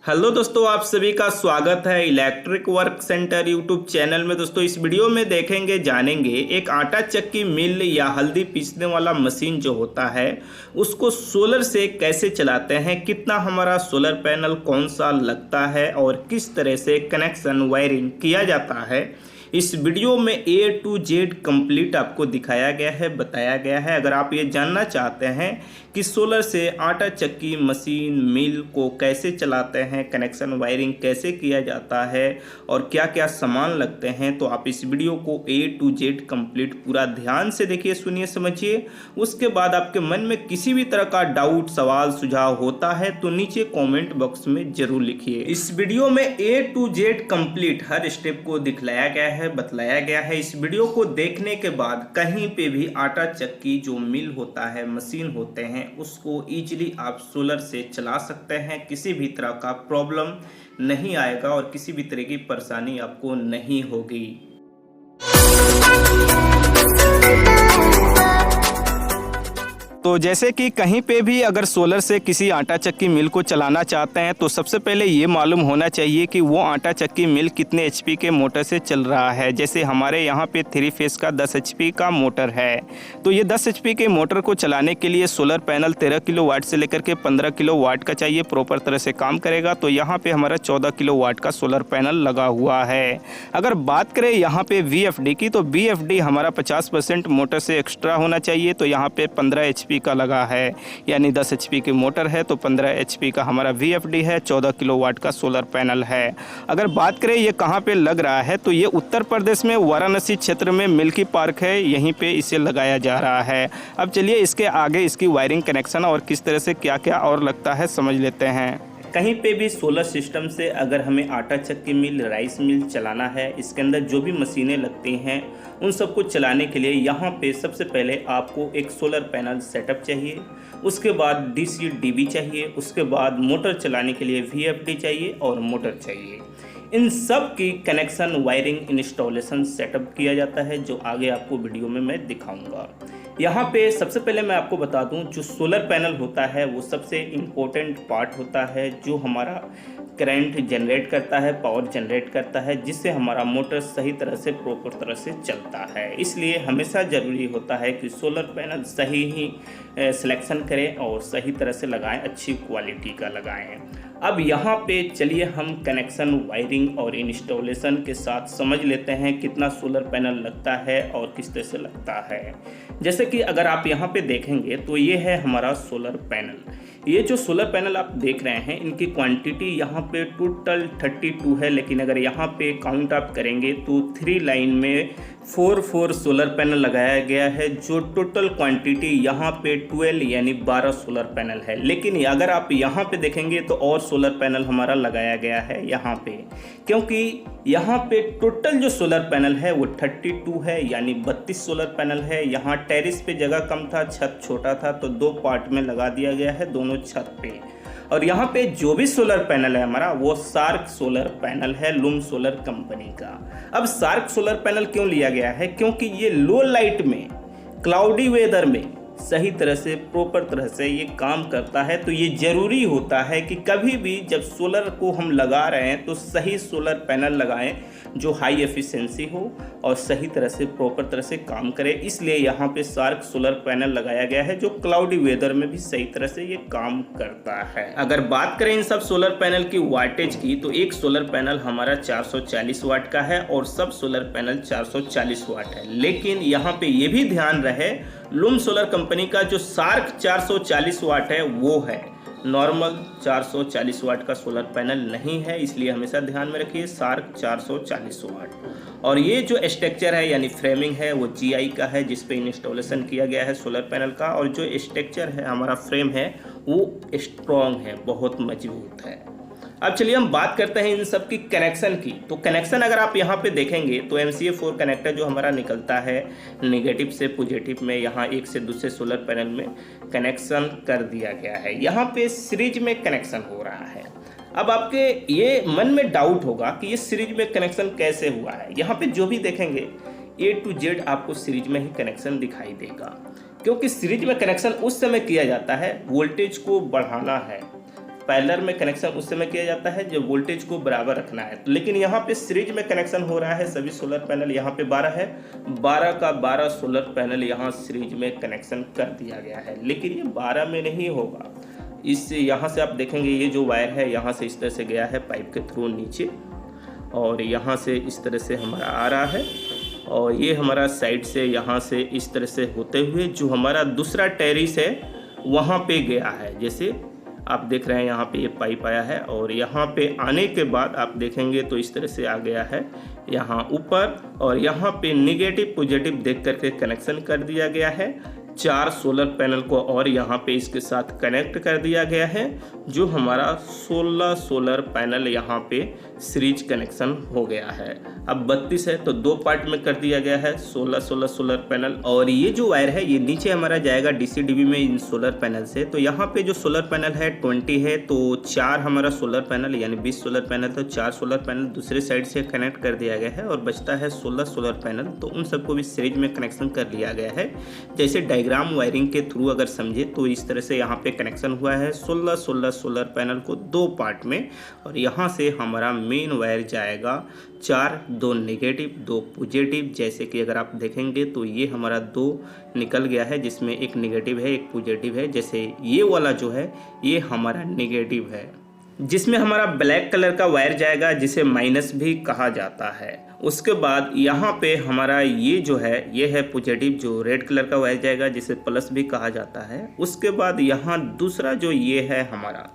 Hello दोस्तों, आप सभी का स्वागत है electric work centre YouTube channel में। दोस्तों, इस वीडियो में देखेंगे जानेंगे एक आटा चक्की मिल या हल्दी पीसने वाला मशीन जो होता है उसको सोलर से कैसे चलाते हैं, कितना हमारा सोलर पैनल कौन सा लगता है और किस तरह से कनेक्शन वायरिंग किया जाता है। इस वीडियो में A to Z कंप्लीट आपको दिखाया गया है, बताया गया है। अगर आप ये जानना चाहते हैं कि सोलर से आटा चक्की मशीन मिल को कैसे चलाते हैं, कनेक्शन वायरिंग कैसे किया जाता है और क्या क्या सामान लगते हैं, तो आप इस वीडियो को A to Z कंप्लीट पूरा ध्यान से देखिए, सुनिए, समझिए। उसके बाद आपके मन में किसी भी तरह का डाउट, सवाल, सुझाव होता है तो नीचे कॉमेंट बॉक्स में जरूर लिखिए। इस वीडियो में A to Z complete her step को दिखलाया गया है, बतलाया गया है। इस वीडियो को देखने के बाद कहीं पे भी आटा चक्की जो मिल होता है, मशीन होते हैं, उसको इजीली आप सोलर से चला सकते हैं। किसी भी तरह का प्रॉब्लम नहीं आएगा और किसी भी तरह की परेशानी आपको नहीं होगी। तो जैसे कि कहीं पे भी अगर सोलर से किसी आटा चक्की मिल को चलाना चाहते हैं तो सबसे पहले ये मालूम होना चाहिए कि वो आटा चक्की मिल कितने एचपी के मोटर से चल रहा है। जैसे हमारे यहाँ पे 3 फेस का 10 एचपी का मोटर है, तो ये 10 एचपी के मोटर को चलाने के लिए सोलर पैनल 13 किलोवाट से लेकर के 15 किलोवाट का चाहिए, प्रॉपर तरह से काम करेगा। तो यहाँ पे हमारा 14 किलोवाट का सोलर पैनल लगा हुआ है। अगर बात करें यहाँ पे VFD की, तो VFD हमारा 50% मोटर से एक्स्ट्रा होना चाहिए। तो यहाँ पे 15 एचपी का लगा है, यानी 10 एचपी की मोटर है तो 15 एचपी का हमारा VFD है, 14 किलोवाट का सोलर पैनल है। अगर बात करें ये कहाँ पे लग रहा है, तो ये उत्तर प्रदेश में वाराणसी क्षेत्र में मिल्की पार्क है, यहीं पे इसे लगाया जा रहा है। अब चलिए इसके आगे इसकी वायरिंग, कनेक्शन और किस तरह से क्या क्या और लगता है समझ लेते हैं। कहीं पे भी सोलर सिस्टम से अगर हमें आटा चक्की मिल, राइस मिल चलाना है, इसके अंदर जो भी मशीनें लगती हैं उन सबको चलाने के लिए यहाँ पे सबसे पहले आपको एक सोलर पैनल सेटअप चाहिए, उसके बाद DC DB चाहिए, उसके बाद मोटर चलाने के लिए VFD चाहिए और मोटर चाहिए। इन सब की कनेक्शन, वायरिंग, इंस्टॉलेशन, सेटअप किया जाता है, जो आगे आपको वीडियो में मैं दिखाऊंगा। यहाँ पे सबसे पहले मैं आपको बता दूं, जो सोलर पैनल होता है वो सबसे इम्पोर्टेंट पार्ट होता है, जो हमारा करंट जनरेट करता है, पावर जनरेट करता है, जिससे हमारा मोटर सही तरह से, प्रॉपर तरह से चलता है। इसलिए हमेशा ज़रूरी होता है कि सोलर पैनल सही ही सिलेक्शन करें और सही तरह से लगाएं, अच्छी क्वालिटी का लगाएं। अब यहाँ पे चलिए हम कनेक्शन, वायरिंग और इंस्टॉलेशन के साथ समझ लेते हैं कितना सोलर पैनल लगता है और किस तरह से लगता है। जैसे कि अगर आप यहाँ पे देखेंगे तो ये है हमारा सोलर पैनल। ये जो सोलर पैनल आप देख रहे हैं, इनकी क्वांटिटी यहाँ पे टोटल 32 है, लेकिन अगर यहाँ पे काउंट आप करेंगे तो 3 लाइन में 4 सोलर पैनल लगाया गया है, जो टोटल क्वांटिटी यहाँ पे 12 यानी 12 सोलर पैनल है। लेकिन अगर आप यहाँ पे देखेंगे तो और सोलर पैनल हमारा लगाया गया है यहाँ पे, क्योंकि यहाँ पे टोटल जो सोलर पैनल है वो 32 है, यानी 32 सोलर पैनल है। यहाँ टेरिस पे जगह कम था, छत छोटा था, तो 2 पार्ट में लगा दिया गया है, दोनों छत पे। और यहाँ पे जो भी सोलर पैनल है हमारा वो सार्क सोलर पैनल है, लूम सोलर कंपनी का। अब सार्क सोलर पैनल क्यों लिया गया है? क्योंकि ये लो लाइट में, क्लाउडी वेदर में सही तरह से, प्रॉपर तरह से ये काम करता है। तो ये ज़रूरी होता है कि कभी भी जब सोलर को हम लगा रहे हैं तो सही सोलर पैनल लगाएं जो हाई एफिशिएंसी हो और सही तरह से, प्रॉपर तरह से काम करे। इसलिए यहाँ पे सार्क सोलर पैनल लगाया गया है, जो क्लाउडी वेदर में भी सही तरह से ये काम करता है। अगर बात करें इन सब सोलर पैनल की वाटेज की, तो एक सोलर पैनल हमारा 440 वाट का है और सब सोलर पैनल 440 वाट है। लेकिन यहाँ पे ये भी ध्यान रहे, लूम सोलर कंपनी का जो सार्क 440 वाट है वो है, नॉर्मल 440 वाट का सोलर पैनल नहीं है। इसलिए हमेशा ध्यान में रखिए सार्क 440 वाट। और ये जो स्ट्रक्चर है यानी फ्रेमिंग है वो GI का है, जिस पे इंस्टॉलेशन किया गया है सोलर पैनल का। और जो स्ट्रक्चर है, हमारा फ्रेम है, वो स्ट्रॉन्ग है, बहुत मजबूत है। अब चलिए हम बात करते हैं इन सब की कनेक्शन की। तो कनेक्शन अगर आप यहाँ पे देखेंगे तो MCA4 कनेक्टर जो हमारा निकलता है नेगेटिव से पॉजिटिव में, यहाँ एक से दूसरे सोलर पैनल में कनेक्शन कर दिया गया है। यहाँ पे सीरीज में कनेक्शन हो रहा है। अब आपके ये मन में डाउट होगा कि ये सीरीज में कनेक्शन कैसे हुआ है। यहाँ पे जो भी देखेंगे A to Z आपको सीरीज में ही कनेक्शन दिखाई देगा, क्योंकि सीरीज में कनेक्शन उस समय किया जाता है वोल्टेज को बढ़ाना है, पैरेलल में कनेक्शन उस समय किया जाता है जब वोल्टेज को बराबर रखना है। लेकिन यहाँ पे सीरीज में कनेक्शन हो रहा है, सभी सोलर पैनल यहाँ पे 12 है, 12 का 12 सोलर पैनल यहाँ सीरीज में कनेक्शन कर दिया गया है। लेकिन ये 12 में नहीं होगा, इस यहाँ से आप देखेंगे ये जो वायर है यहाँ से इस तरह से गया है पाइप के थ्रू नीचे, और यहाँ से इस तरह से हमारा आ रहा है, और ये हमारा साइड से यहाँ से इस तरह से होते हुए जो हमारा दूसरा टेरिस है वहाँ पे गया है। जैसे आप देख रहे हैं यहाँ पे ये पाइप आया है, और यहाँ पे आने के बाद आप देखेंगे तो इस तरह से आ गया है यहाँ ऊपर, और यहाँ पे निगेटिव पॉजिटिव देख करके कनेक्शन कर दिया गया है। 4 सोलर पैनल को और यहाँ पे इसके साथ कनेक्ट कर दिया गया है, जो हमारा 16 सोलर पैनल यहाँ पे सीरीज कनेक्शन हो गया है। अब 32 है तो 2 पार्ट में कर दिया गया है 16 सोलर पैनल। और ये जो वायर है ये नीचे हमारा जाएगा डीसी डीबी में इन सोलर पैनल से। तो यहाँ पे जो सोलर पैनल है 20 है, तो 4 हमारा सोलर पैनल यानी 20 सोलर पैनल, तो 4 सोलर पैनल दूसरे साइड से कनेक्ट कर दिया गया है, और बचता है 16 सोलर पैनल। तो उन सबको भी सीरीज में कनेक्शन कर लिया गया है। जैसे डायग्राम वायरिंग के थ्रू अगर समझे तो इस तरह से यहाँ पे कनेक्शन हुआ है 16 सोलर पैनल को 2 पार्ट में, और यहाँ से हमारा मेन वायर जाएगा 4, 2 नेगेटिव 2 पॉजिटिव। जैसे कि अगर आप देखेंगे तो ये हमारा 2 निकल गया है, जिसमें एक नेगेटिव है एक पॉजिटिव है। जैसे ये वाला जो है ये हमारा नेगेटिव है, जिसमें हमारा ब्लैक कलर का वायर जाएगा जिसे माइनस भी कहा जाता है। उसके बाद यहाँ पे हमारा ये जो है ये है पॉजिटिव, जो रेड कलर का वायर जाएगा जिसे प्लस भी कहा जाता है। उसके बाद यहाँ दूसरा जो ये है हमारा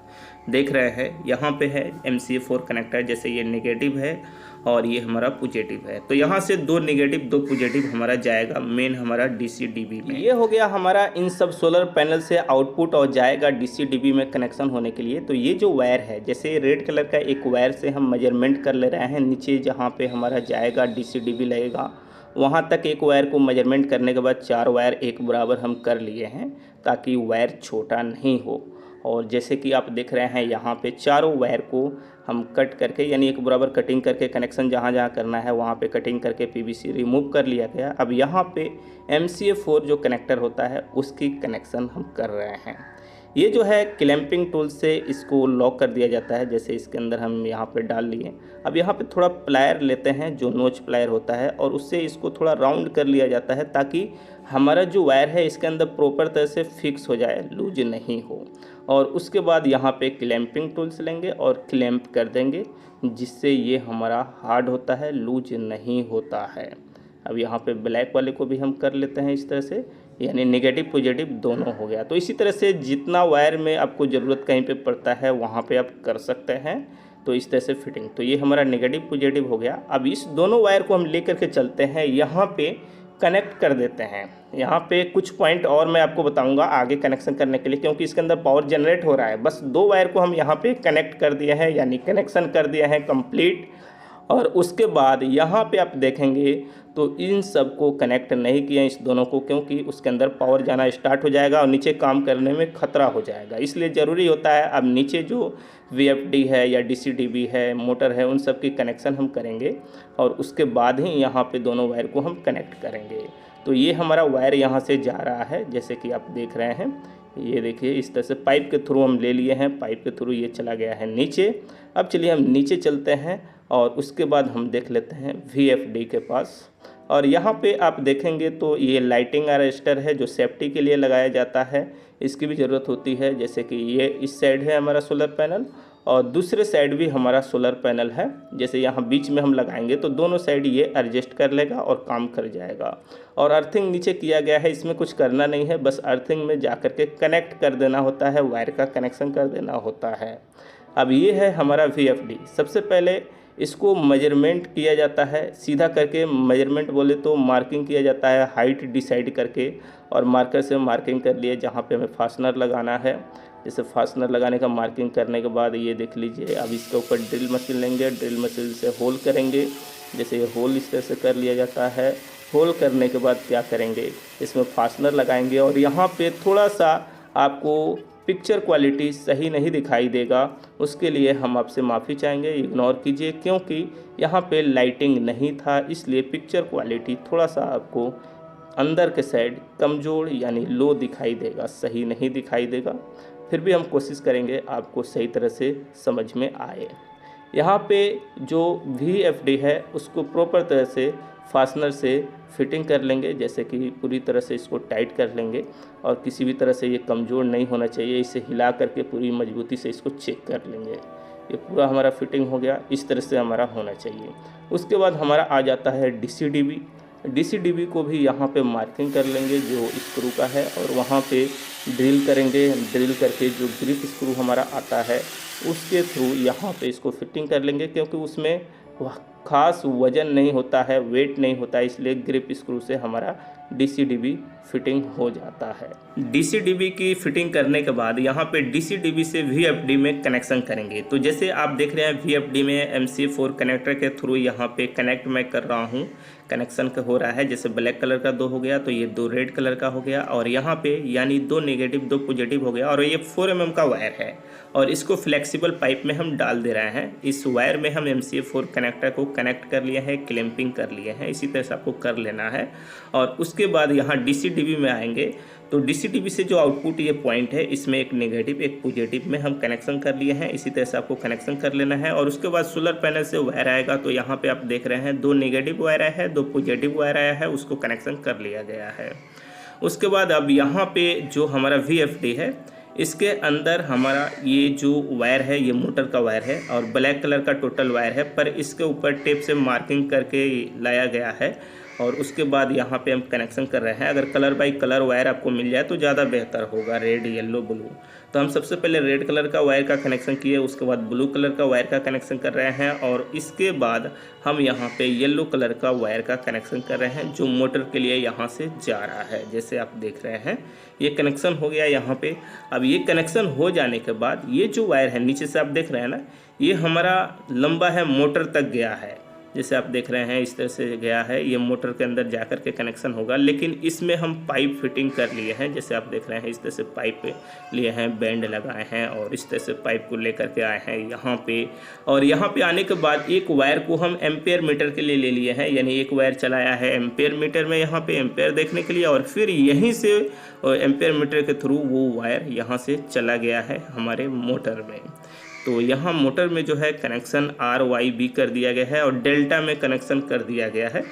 देख रहे हैं यहाँ पे है MCA4 कनेक्टर, जैसे ये नेगेटिव है और ये हमारा पॉजिटिव है। तो यहाँ से 2 नेगेटिव 2 पॉजिटिव हमारा जाएगा मेन हमारा DC DB में। ये हो गया हमारा इन सब सोलर पैनल से आउटपुट, और जाएगा DC DB में कनेक्शन होने के लिए। तो ये जो वायर है, जैसे रेड कलर का एक वायर से हम मेजरमेंट कर ले रहे हैं, नीचे जहाँ पे हमारा जाएगा DC DB लगेगा वहाँ तक एक वायर को मेजरमेंट करने के बाद 4 वायर एक बराबर हम कर लिए हैं, ताकि वायर छोटा नहीं हो। और जैसे कि आप देख रहे हैं यहाँ पे चारों वायर को हम कट करके यानी एक बराबर कटिंग करके कनेक्शन जहाँ जहाँ करना है वहाँ पे कटिंग करके PVC रिमूव कर लिया गया। अब यहाँ पे MCA4 जो कनेक्टर होता है उसकी कनेक्शन हम कर रहे हैं। ये जो है क्लैंपिंग टूल से इसको लॉक कर दिया जाता है, जैसे इसके अंदर हम यहाँ पे डाल लिए। अब यहाँ पे थोड़ा प्लायर लेते हैं जो नोच प्लायर होता है, और उससे इसको थोड़ा राउंड कर लिया जाता है ताकि हमारा जो वायर है इसके अंदर प्रॉपर तरह से फिक्स हो जाए, लूज नहीं हो। और उसके बाद यहाँ पे क्लैंपिंग टूल्स लेंगे और क्लैंप कर देंगे, जिससे ये हमारा हार्ड होता है, लूज नहीं होता है। अब यहाँ पे ब्लैक वाले को भी हम कर लेते हैं इस तरह से, यानी नेगेटिव पॉजिटिव दोनों हो गया। तो इसी तरह से जितना वायर में आपको ज़रूरत कहीं पे पड़ता है वहाँ पे आप कर सकते हैं। तो इस तरह से फिटिंग, तो ये हमारा नेगेटिव पॉजिटिव हो गया। अब इस दोनों वायर को हम ले करके चलते हैं, यहाँ पे कनेक्ट कर देते हैं। यहाँ पे कुछ पॉइंट और मैं आपको बताऊंगा आगे कनेक्शन करने के लिए, क्योंकि इसके अंदर पावर जनरेट हो रहा है। बस 2 वायर को हम यहाँ पे कनेक्ट कर दिए हैं, यानी कनेक्शन कर दिया है कंप्लीट। और उसके बाद यहाँ पे आप देखेंगे तो इन सब को कनेक्ट नहीं किया इस दोनों को, क्योंकि उसके अंदर पावर जाना स्टार्ट हो जाएगा और नीचे काम करने में खतरा हो जाएगा। इसलिए ज़रूरी होता है अब नीचे जो VFD है या DC DB है, मोटर है, उन सब की कनेक्शन हम करेंगे और उसके बाद ही यहाँ पे दोनों वायर को हम कनेक्ट करेंगे। तो ये हमारा वायर यहाँ से जा रहा है, जैसे कि आप देख रहे हैं। ये देखिए इस तरह से पाइप के थ्रू हम ले लिए हैं, पाइप के थ्रू ये चला गया है नीचे। अब चलिए हम नीचे चलते हैं और उसके बाद हम देख लेते हैं VFD के पास। और यहाँ पे आप देखेंगे तो ये लाइटिंग अरेस्टर है जो सेफ्टी के लिए लगाया जाता है, इसकी भी ज़रूरत होती है। जैसे कि ये इस साइड है हमारा सोलर पैनल और दूसरे साइड भी हमारा सोलर पैनल है। जैसे यहाँ बीच में हम लगाएंगे तो दोनों साइड ये एडजस्ट कर लेगा और काम कर जाएगा। और अर्थिंग नीचे किया गया है, इसमें कुछ करना नहीं है, बस अर्थिंग में जा कर के कनेक्ट कर देना होता है, वायर का कनेक्शन कर देना होता है। अब ये है हमारा VFD। सबसे पहले इसको मेजरमेंट किया जाता है, सीधा करके मेजरमेंट बोले तो मार्किंग किया जाता है, हाइट डिसाइड करके, और मार्कर से मार्किंग कर लिए जहाँ पे हमें फास्टनर लगाना है। जैसे फास्टनर लगाने का मार्किंग करने के बाद ये देख लीजिए, अब इसके ऊपर ड्रिल मशीन लेंगे, ड्रिल मशीन से होल करेंगे। जैसे ये होल इस तरह से कर लिया जाता है। होल करने के बाद क्या करेंगे, इसमें फास्टनर लगाएंगे और यहाँ पे थोड़ा सा आपको पिक्चर क्वालिटी सही नहीं दिखाई देगा, उसके लिए हम आपसे माफ़ी चाहेंगे, इग्नोर कीजिए, क्योंकि यहाँ पे लाइटिंग नहीं था, इसलिए पिक्चर क्वालिटी थोड़ा सा आपको अंदर के साइड कमज़ोर यानी लो दिखाई देगा, सही नहीं दिखाई देगा। फिर भी हम कोशिश करेंगे आपको सही तरह से समझ में आए। यहाँ पे जो VFD है उसको प्रॉपर तरह से फास्टनर से फिटिंग कर लेंगे, जैसे कि पूरी तरह से इसको टाइट कर लेंगे और किसी भी तरह से ये कमज़ोर नहीं होना चाहिए। इसे हिला करके पूरी मजबूती से इसको चेक कर लेंगे। ये पूरा हमारा फिटिंग हो गया, इस तरह से हमारा होना चाहिए। उसके बाद हमारा आ जाता है DCDB को भी यहाँ पे मार्किंग कर लेंगे जो स्क्रू का है, और वहाँ पे ड्रिल करेंगे। ड्रिल करके जो ग्रिप स्क्रू हमारा आता है उसके थ्रू यहाँ पे इसको फिटिंग कर लेंगे, क्योंकि उसमें खास वज़न नहीं होता है, वेट नहीं होता है, इसलिए ग्रिप स्क्रू से हमारा DCDB फिटिंग हो जाता है। DCDB की फिटिंग करने के बाद यहाँ पे DCDB से VFD में कनेक्शन करेंगे। तो जैसे आप देख रहे हैं VFD में MC4 कनेक्टर के थ्रू यहाँ पे कनेक्ट मैं कर रहा हूँ, कनेक्शन का हो रहा है। जैसे ब्लैक कलर का 2 हो गया तो ये 2 रेड कलर का हो गया, और यहाँ पे यानी 2 नेगेटिव 2 पॉजिटिव हो गया, और ये 4 mm का वायर है और इसको फ्लेक्सिबल पाइप में हम डाल दे रहे हैं। इस वायर में हम MC4 कनेक्टर को कनेक्ट कर लिए हैं, क्लैंपिंग कर लिए हैं। इसी तरह से आपको कर लेना है। और उसके बाद यहाँ DCDB में आएंगे तो DCDB से जो आउटपुट ये पॉइंट है इसमें एक नेगेटिव एक पॉजिटिव में हम कनेक्शन कर लिए हैं। इसी तरह से आपको कनेक्शन कर लेना है। और उसके बाद सोलर पैनल से वायर आएगा, तो यहाँ पे आप देख रहे हैं 2 नेगेटिव वायर आया है, 2 पॉजिटिव वायर आया है, उसको कनेक्शन कर लिया गया है। उसके बाद अब यहाँ पे जो हमारा VFD है इसके अंदर हमारा ये जो वायर है ये मोटर का वायर है और ब्लैक कलर का टोटल वायर है, पर इसके ऊपर टेप से मार्किंग करके लाया गया है। और उसके बाद यहाँ पे हम कनेक्शन कर रहे हैं। अगर कलर बाई कलर वायर आपको मिल जाए तो ज़्यादा बेहतर होगा, रेड येलो ब्लू। तो हम सबसे पहले रेड कलर का वायर का कनेक्शन किए, उसके बाद ब्लू कलर का वायर का कनेक्शन कर रहे हैं, और इसके बाद हम यहाँ पे येलो कलर का वायर का कनेक्शन कर रहे हैं जो मोटर के लिए यहाँ से जा रहा है। जैसे आप देख रहे हैं ये कनेक्शन हो गया यहाँ पे। अब ये कनेक्शन हो जाने के बाद ये जो वायर है नीचे से आप देख रहे हैं ना, ये हमारा लंबा है, मोटर तक गया है। जैसे आप देख रहे हैं इस तरह से गया है, ये मोटर के अंदर जा कर के कनेक्शन होगा। लेकिन इसमें हम पाइप फिटिंग कर लिए हैं। जैसे आप देख रहे हैं इस तरह से पाइप लिए हैं, बैंड लगाए हैं, और इस तरह से पाइप को लेकर के आए हैं यहाँ पे। और यहाँ पे आने के बाद एक वायर को हम एम्पेयर मीटर के लिए ले लिए हैं, यानी एक वायर चलाया है एम्पेयर मीटर में, यहाँ पे एम्पेयर देखने के लिए, और फिर यहीं से एम्पेयर मीटर के थ्रू वो वायर यहाँ से चला गया है हमारे मोटर में। तो यहाँ मोटर में जो है कनेक्शन RYB कर दिया गया है और डेल्टा में कनेक्शन कर दिया गया है।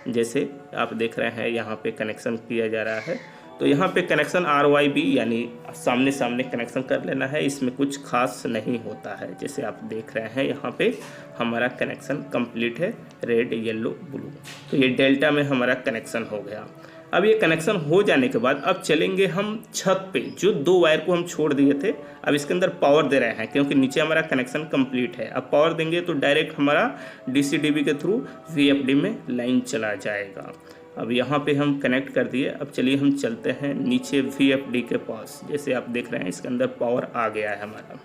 जैसे आप देख रहे हैं यहाँ पे कनेक्शन किया जा रहा है। तो यहाँ पे कनेक्शन RYB यानी सामने सामने कनेक्शन कर लेना है, इसमें कुछ खास नहीं होता है। जैसे आप देख रहे हैं यहाँ पे हमारा कनेक्शन कंप्लीट है, रेड येलो ब्लू। तो ये डेल्टा में हमारा कनेक्शन हो गया। अब ये कनेक्शन हो जाने के बाद अब चलेंगे हम छत पे, जो 2 वायर को हम छोड़ दिए थे। अब इसके अंदर पावर दे रहे हैं क्योंकि नीचे हमारा कनेक्शन कंप्लीट है। अब पावर देंगे तो डायरेक्ट हमारा DCDB के थ्रू VFD में लाइन चला जाएगा। अब यहाँ पे हम कनेक्ट कर दिए। अब चलिए हम चलते हैं नीचे VFD के पास। जैसे आप देख रहे हैं इसके अंदर पावर आ गया है हमारा,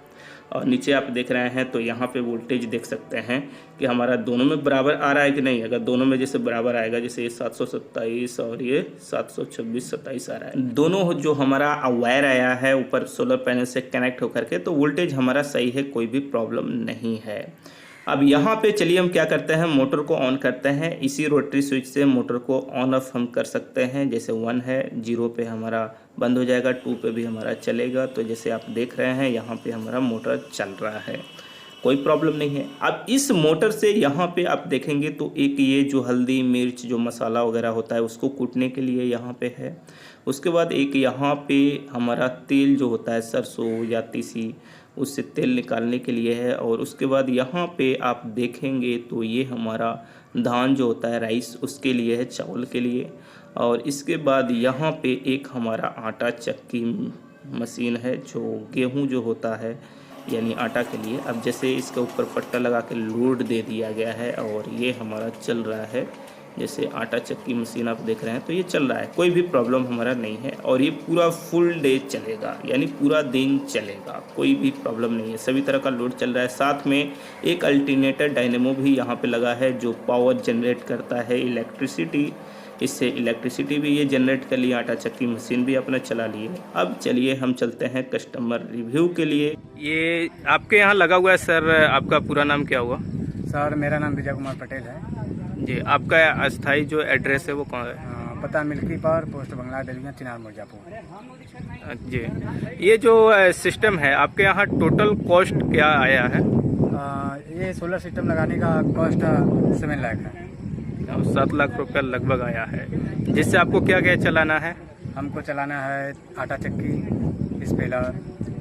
और नीचे आप देख रहे हैं तो यहाँ पे वोल्टेज देख सकते हैं कि हमारा दोनों में बराबर आ रहा है कि नहीं। अगर दोनों में जैसे बराबर आएगा, जैसे ये 727 और ये 726-27 आ रहा है, दोनों जो हमारा वायर आया है ऊपर सोलर पैनल से कनेक्ट होकर के, तो वोल्टेज हमारा सही है, कोई भी प्रॉब्लम नहीं है। अब यहाँ पे चलिए हम क्या करते हैं, मोटर को ऑन करते हैं। इसी रोटरी स्विच से मोटर को ऑन ऑफ हम कर सकते हैं। जैसे 1 है, 0 पे हमारा बंद हो जाएगा, 2 पे भी हमारा चलेगा। तो जैसे आप देख रहे हैं यहाँ पे हमारा मोटर चल रहा है, कोई प्रॉब्लम नहीं है। अब इस मोटर से यहाँ पे आप देखेंगे तो एक ये जो हल्दी मिर्च जो मसाला वगैरह होता है उसको कूटने के लिए यहाँ पे है। उसके बाद एक यहाँ पे हमारा तेल जो होता है सरसों या तीसी, उससे तेल निकालने के लिए है। और उसके बाद यहाँ पे आप देखेंगे तो ये हमारा धान जो होता है राइस, उसके लिए है, चावल के लिए। और इसके बाद यहाँ पे एक हमारा आटा चक्की मशीन है जो गेहूं जो होता है यानी आटा के लिए। अब जैसे इसके ऊपर पट्टा लगा के लोड दे दिया गया है और ये हमारा चल रहा है। जैसे आटा चक्की मशीन आप देख रहे हैं तो ये चल रहा है, कोई भी प्रॉब्लम हमारा नहीं है। और ये पूरा फुल डे चलेगा, यानी पूरा दिन चलेगा, कोई भी प्रॉब्लम नहीं है, सभी तरह का लोड चल रहा है। साथ में एक अल्टरनेटर डायनेमो भी यहाँ पे लगा है जो पावर जनरेट करता है इलेक्ट्रिसिटी। इससे इलेक्ट्रिसिटी भी ये जनरेट कर लिए, आटा चक्की मशीन भी अपना चला लिए। अब चलिए हम चलते हैं कस्टमर रिव्यू के लिए। ये आपके यहाँ लगा हुआ है सर, आपका पूरा नाम क्या हुआ? सर मेरा नाम विजय कुमार पटेल है जी। आपका अस्थाई जो एड्रेस है वो कहाँ है? पता मिल्की पार, पोस्ट बंगला डलिया, चिनार मिर्जापुर। जी, ये जो सिस्टम है आपके यहाँ टोटल कॉस्ट क्या आया है? ये सोलर सिस्टम लगाने का कॉस्ट 7 लाख है। 7 लाख रुपया लगभग आया है, जिससे आपको क्या क्या चलाना है? हमको चलाना है आटा चक्की, स्पेलर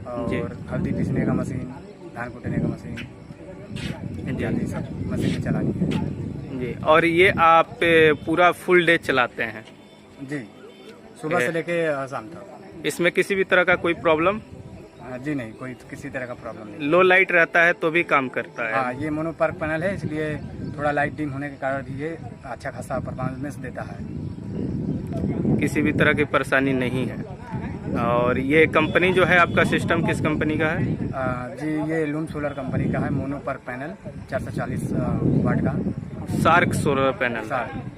और हल्दी पीसने का मशीन, धान कूटने का मशीन, इत्यादि सब मशीन चलानी है। जी, और ये आप पूरा फुल डे चलाते हैं? जी, सुबह से लेके शाम तक। इसमें किसी भी तरह का कोई प्रॉब्लम? जी नहीं, कोई किसी तरह का प्रॉब्लम नहीं। लो लाइट रहता है तो भी काम करता है? हाँ, ये मोनोपार्क पैनल है, इसलिए थोड़ा लाइट डिम होने के कारण भी ये अच्छा खासा परफॉर्मेंस देता है। किसी भी तरह की परेशानी नहीं है। और ये कंपनी जो है आपका सिस्टम किस कंपनी का है? जी, ये लूम सोलर कंपनी का है, मोनोपार्क पैनल 440 वाट का। सार्क सोलर पैनल। सार्क।